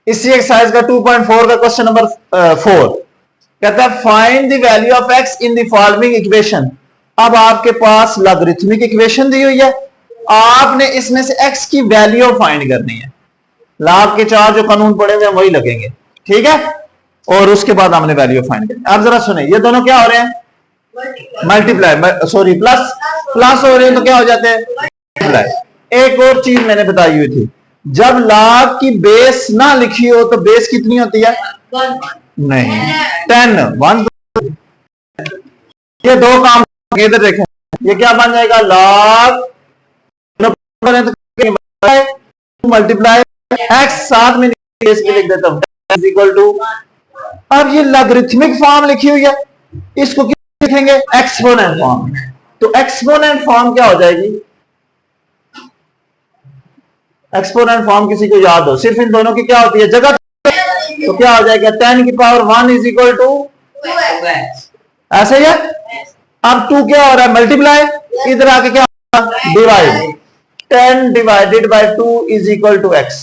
इसी एक्सरसाइज का 2.4 का क्वेश्चन नंबर 4 कहता है find the value of x in the following equation. अब आपके पास लॉगरिथमिक इक्वेशन दी हुई है, आपने इसमें से एक्स की वैल्यू फाइंड करनी है। लाभ के चार जो कानून पड़े हुए हैं वही लगेंगे, ठीक है, और उसके बाद हमने वैल्यू फाइंड करनी। आप जरा सुने, ये दोनों क्या हो रहे हैं, मल्टीप्लाई, सॉरी प्लस प्लस हो रहे हैं, तो क्या हो जाते हैं मल्टीप्लाई। एक और चीज मैंने बताई हुई थी, जब लाभ की बेस ना लिखी हो तो बेस कितनी होती है, नहीं 10 1। ये दो काम इधर देखें, ये क्या बन जाएगा, लॉग मल्टीप्लाई एक्स, साथ में लिख देता हूं इज इक्वल टू। अब ये लॉगरिथमिक फॉर्म लिखी हुई है, इसको क्या लिखेंगे, एक्सपोनेंट फॉर्म। तो एक्सपोनेंट फॉर्म क्या हो जाएगी, एक्सपोनेंट फॉर्म किसी को याद हो, सिर्फ इन दोनों की क्या होती है जगह, तो क्या हो जाएगा 10 की पावर 1 इज इक्वल टू, ऐसे ही है। अब 2 क्या हो रहा है, मल्टीप्लाई, इधर आके क्या divide, 10 divided by 2 is equal to x.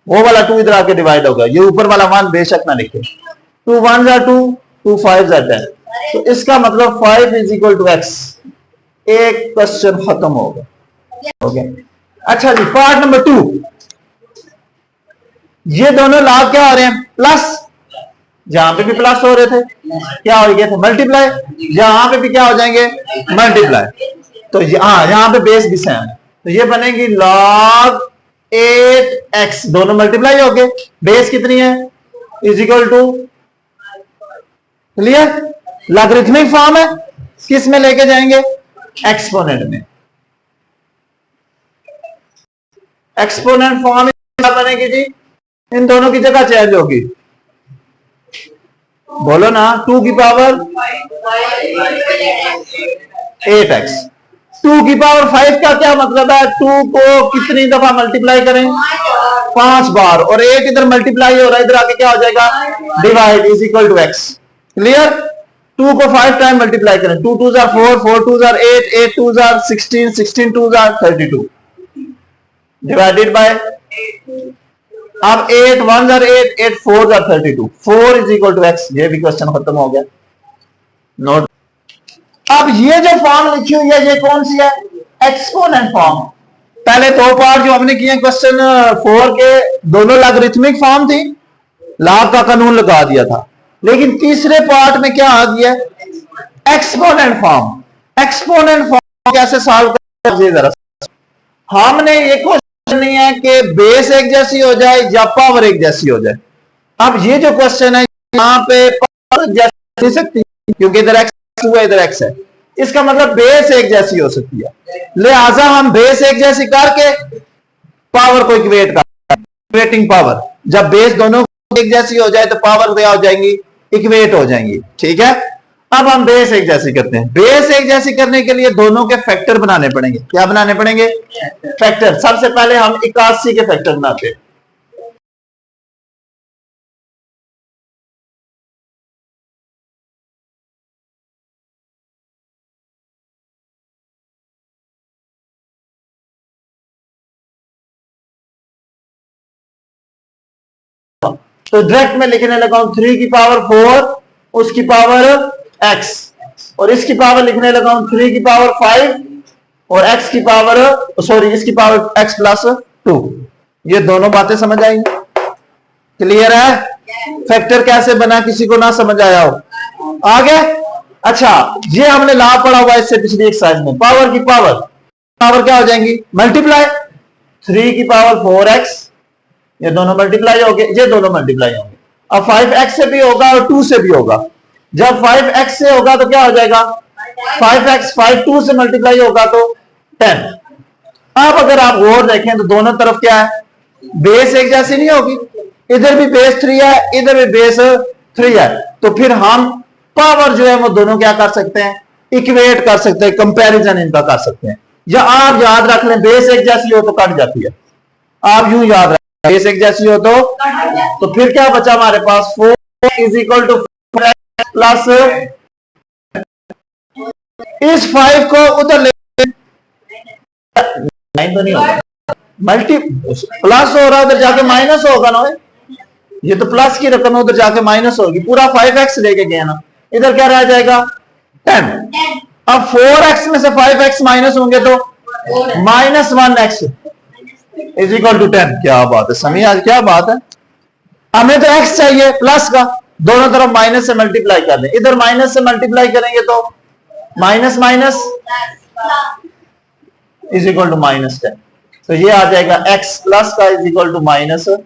वो वाला 2 इधर आके डिवाइड होगा, ये ऊपर वाला 1 बेशक ना लिखे, 2 1 जा 2, 2 5 जा 10, तो इसका मतलब 5 इज इक्वल टू एक्स। एक क्वेश्चन खत्म होगा, हो गया। अच्छा जी, पार्ट नंबर 2, ये दोनों लाभ क्या हो रहे हैं, प्लस, जहां पे भी प्लस हो रहे थे क्या हो गया था, मल्टीप्लाई, यहां पे भी क्या हो जाएंगे मल्टीप्लाई। तो हाँ, यहां पे बेस भी सेम है, तो ये बनेगी log 8x, दोनों मल्टीप्लाई हो गए, बेस कितनी है is equal to, clear. Logarithmic form है, किस में लेके जाएंगे, एक्सपोनेंट में। एक्सपोनेंट फॉर्म क्या बनेगी जी, इन दोनों की जगह चेंज होगी, बोलो ना, 2 की पावर 8x, 2 की पावर 5 का क्या मतलब है, 2 को कितनी दफा मल्टीप्लाई करें, 5 बार, और 8 इधर मल्टीप्लाई हो रहा है, इधर आके क्या हो जाएगा divide is equal to x, clear. 2 को 5 टाइम मल्टीप्लाई करें, 2 2 4, 4 2 8, 8 2 16, 16 2 32 डिवाइडेड बाय, अब 8 1 8, 8 4 32, 4 इज इक्वल टू एक्स। ये भी क्वेश्चन खत्म हो गया, नोट। अब ये जो फॉर्म लिखी हुई है, ये कौन सी है, एक्सपोनेंट फॉर्म। पहले दो पार्ट जो हमने किए क्वेश्चन 4 के, दोनों लॉगरिथमिक फॉर्म थी, लाभ का कानून लगा दिया था, लेकिन तीसरे पार्ट में क्या आ गया, एक्सपोनेंट फॉर्म। एक्सपोनेंट फॉर्म कैसे सॉल्व करें, जरा हमने ये क्वेश्चन नहीं है कि बेस एक जैसी हो जाए या पावर एक जैसी हो जाए। अब ये जो क्वेश्चन है, यहाँ पे पावर जैसी हो सकती है क्योंकि इधर एक्स हुआ, इधर एक्स है, इसका मतलब बेस एक जैसी हो सकती है, लिहाजा हम बेस एक जैसी करके पावर को इक्वेट कर, इक्वेटिंग पावर, जब बेस दोनों एक जैसी हो जाए तो पावर क्या हो जाएंगी, इक्वेट हो जाएंगी, ठीक है। अब हम बेस एक जैसी करते हैं, बेस एक जैसी करने के लिए दोनों के फैक्टर बनाने पड़ेंगे। क्या बनाने पड़ेंगे, फैक्टर। सबसे पहले हम 81 के फैक्टर बनाते हैं, तो डायरेक्ट में लिखने लगा हूं 3 की पावर 4, उसकी पावर x, और इसकी पावर लिखने लगा हूं 3 की पावर 5 और x की पावर, सॉरी इसकी पावर x प्लस 2। ये दोनों बातें समझ आई, क्लियर है। फैक्टर कैसे बना, किसी को ना समझ आया हो, आगे। अच्छा, ये हमने लाभ पढ़ा हुआ इससे पिछली एक्सरसाइज में, पावर की पावर, पावर क्या हो जाएंगी मल्टीप्लाई, 3 की पावर 4x, ये दोनों मल्टीप्लाई हो गए, ये दोनों मल्टीप्लाई होंगे। अब 5x से भी होगा और 2 से भी होगा, जब 5x से होगा तो क्या हो जाएगा 5x, 5 2 से मल्टीप्लाई होगा तो 10। अब अगर आप और देखें तो दोनों तरफ क्या है, बेस एक जैसी नहीं होगी, इधर भी बेस 3 है, इधर भी बेस 3 है, तो फिर हम पावर जो है वो दोनों क्या कर सकते हैं, इक्वेट कर सकते हैं, कंपैरिजन इनका कर सकते हैं। या आप याद रख लें, बेस एक जैसी हो तो कट जाती है, आप यूं याद रख, बेस एक जैसी हो तो फिर क्या बचा हमारे पास, 4 इज इक्वल टू प्लस, इस 5 को उधर ले, 9 तो नहीं होगा, मल्टी प्लस हो रहा है, उधर जाके माइनस होगा ना। ये तो प्लस की रकम है, उधर जाके माइनस होगी। पूरा 5x लेके गया ना, इधर क्या रह जाएगा 10। अब 4x में से 5x माइनस होंगे तो -1x इज इक्वल टू 10। क्या बात है समी, आज क्या बात है। हमें तो x चाहिए प्लस का, दोनों तरफ माइनस से मल्टीप्लाई कर दें। इधर माइनस से मल्टीप्लाई करेंगे तो minus minus is equal to -10। तो ये आ जाएगा x प्लस का इज इक्वल टू -10।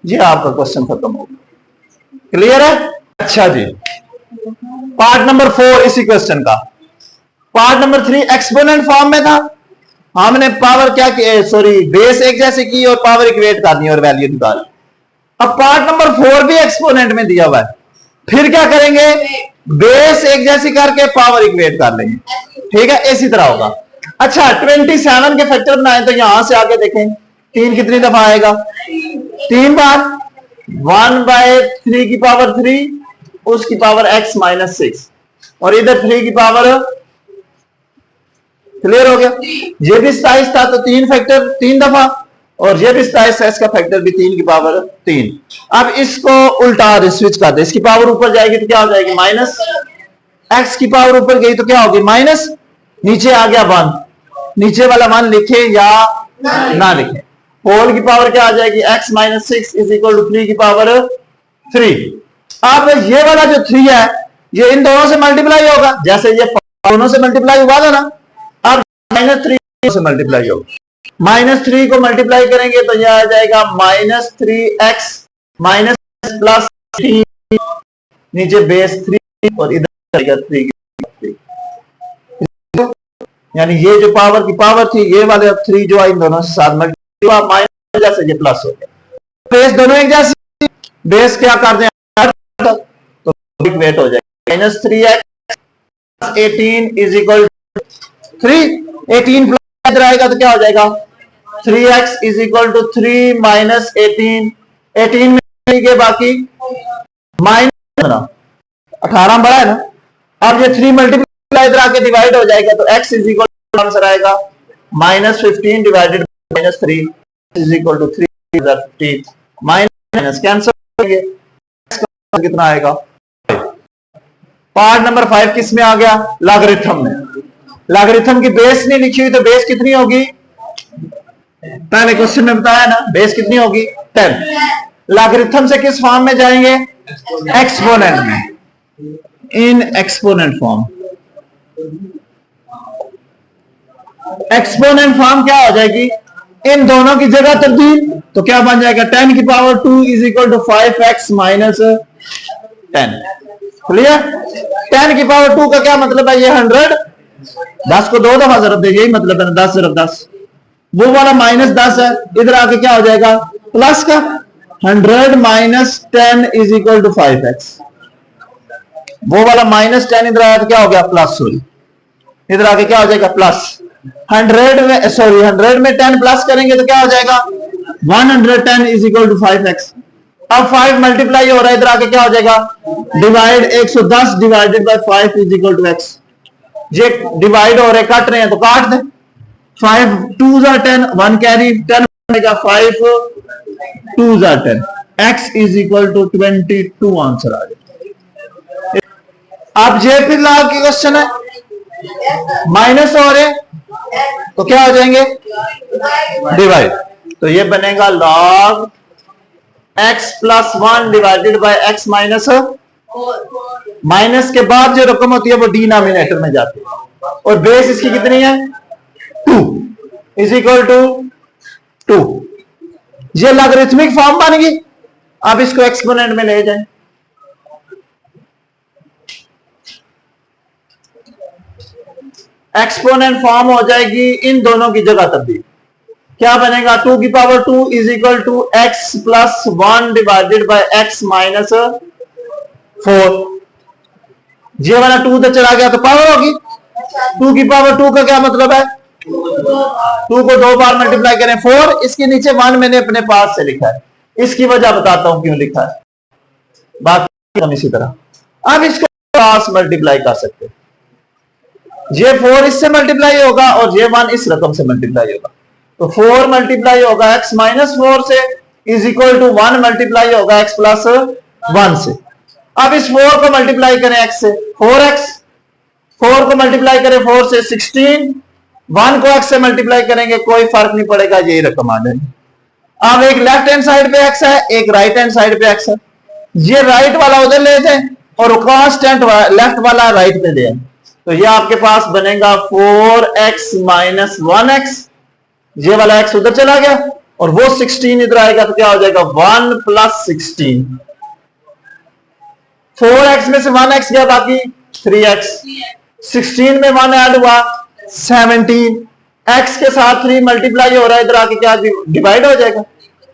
जी आपका क्वेश्चन खत्म हो गया। क्लियर है? अच्छा जी, पार्ट नंबर 4 इसी क्वेश्चन का। पार्ट नंबर 3 एक्सपोनेंट फॉर्म में था। हमने पावर क्या की, सॉरी बेस एक जैसे की और पावर इक्वेट करनी और वैल्यू निकाली। अब पार्ट नंबर 4 भी एक्सपोनेंट में दिया हुआ है। फिर क्या करेंगे, बेस एक जैसी करके पावर इक्वेट कर लेंगे। ठीक है, इसी तरह होगा। अच्छा 27 के फैक्टर बनाए तो यहां से आके देखें 3 कितनी दफा आएगा, 3 बार। 1/3 की पावर 3, उसकी पावर x -6 और इधर 3 की पावर। क्लियर हो गया। ये भी 27 था तो 3 फैक्टर 3 दफा, और ये भी 27 है, इसका फैक्टर भी 3 की पावर 3। अब इसको उल्टा स्विच कर दे, इसकी पावर ऊपर जाएगी तो क्या हो जाएगी माइनस, x की पावर ऊपर गई तो क्या होगी माइनस, नीचे आ गया 1। नीचे वाला 1 लिखे या ना लिखे। होल की पावर क्या आ जाएगी x -6 इज इक्वल टू 3 की पावर 3। अब ये वाला जो 3 है ये इन दोनों से मल्टीप्लाई होगा, जैसे ये दोनों से मल्टीप्लाई हुआ था ना। अब -3 से मल्टीप्लाई होगा, -3 को मल्टीप्लाई करेंगे तो यह आ जाएगा -3x प्लस 3, नीचे बेस 3 और इधर आएगा 3 की 3। यानी ये जो पावर की पावर थी, ये वाले 3 जो इन दोनों से साथ मल्टीप्लाई हुआ, माइनस जैसे ये प्लस हो गया। बेस दोनों एक जैसे, बेस क्या कर दें तो इक्वेट हो जाएगा। -3x 18 is equal to 3। 18 plus इधर आएगा तो क्या हो जाएगा 3x is equal to 3 minus 18। 18 में के बाकी माइनस 18 बड़ा है ना। अब ये 3 मल्टीप्लाई इधर आके डिवाइड हो जाएगा तो x is equal to answer आएगा -15 divided by -3 is equal to 3 minus cancel करेंगे, कितना आएगा। पार्ट नंबर 5 किस में आ गया, लॉगरिथम में। लॉगरिथम की बेस नहीं लिखी हुई तो बेस कितनी होगी, पहले क्वेश्चन में बताया ना, बेस कितनी होगी 10। लॉगरिथम से किस फॉर्म में जाएंगे, एक्सपोनेंट में, इन एक्सपोनेंट फॉर्म। एक्सपोनेंट फॉर्म क्या हो जाएगी, इन दोनों की जगह तब्दील, तो क्या बन जाएगा 10 की power 2 is equal to 5x minus 10। Clear. 10 की पावर 2 का क्या मतलब है, ये 100, 10 को 2 दफा जरूरत दे, यही मतलब है ना, 10 × 10। वो वाला -10 है, इधर आके क्या हो जाएगा प्लस का 100 minus 10 is equal to 5x। वो वाला -10 इधर आया तो क्या हो गया प्लस, सॉरी इधर आके क्या हो जाएगा प्लस। 100 में 10 प्लस करेंगे तो क्या हो जाएगा 110 इज इक्वल टू 5x। अब 5 मल्टीप्लाई हो रहा है, इधर आके क्या हो जाएगा divide, 110 divided by 5 is equal to x। ये डिवाइड हो रहे, काट रहे हैं तो काट दें। 5 2s are 10, 1 कैरी 10 बनेगा, 5 2s are 10, x is equal to 22 answer आ जाएगा। अब ये फिर लॉग की क्वेश्चन है, माइनस हो रहे तो क्या हो जाएंगे डिवाइड, तो ये बनेगा log x plus 1 divided by x minus, minus के बाद जो रकम होती है वो डिनोमिनेटर में जाती है, और बेस इसकी कितनी है 2 इज इक्वल टू 2। ये लॉगरिथमिक फॉर्म बन गई। अब इसको एक्सपोनेंट में ले जाएं, एक्सपोनेंट फॉर्म हो जाएगी इन दोनों की जगह तब्दील। क्या बनेगा 2 की power 2 is equal to x plus 1 divided by x minus 4। ये वाला 2 तो चला गया तो पावर होगी, 2 की पावर 2 का क्या मतलब है 2 को 2 बार मल्टीप्लाई करें 4, इसके नीचे 1 मैंने अपने पास से लिखा है, इसकी वजह बताता हूं क्यों लिखा है, बाकी हम इसी तरह। अब इसको पास मल्टीप्लाई कर सकते हैं, ये 4 इससे मल्टीप्लाई होगा और ये 1 इस रकम से मल्टीप्लाई होगा, तो 4 मल्टीप्लाई होगा x माइनस 4 से इज इक्वल टू 1 मल्टीप्लाई होगा x प्लस 1 से। अब इस 4 को मल्टीप्लाई करें x से 4x, 4 को मल्टीप्लाई करें 4 से 16, 1 को x से मल्टीप्लाई करेंगे कोई फर्क नहीं पड़ेगा, यही रकम आ जाएगी। अब एक लेफ्ट हैंड साइड पे x है, एक राइट हैंड साइड पे x है, ये राइट वाला उधर ले जाए और कांस्टेंट लेफ्ट वाला राइट पे दे, तो ये आपके पास बनेगा 4x माइनस 1x, ये वाला x उधर चला गया और वो 16 इधर आएगा तो क्या हो जाएगा 1 प्लस 16। 4x में से 1x गया, बाकी 3x, 16 में 1 ऐड हुआ 17, x के साथ 3 मल्टीप्लाई हो रहा है, इधर आके क्या डिवाइड हो जाएगा,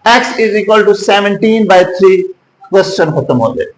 x is equal to 17/3, question खत्म हो जाएगा।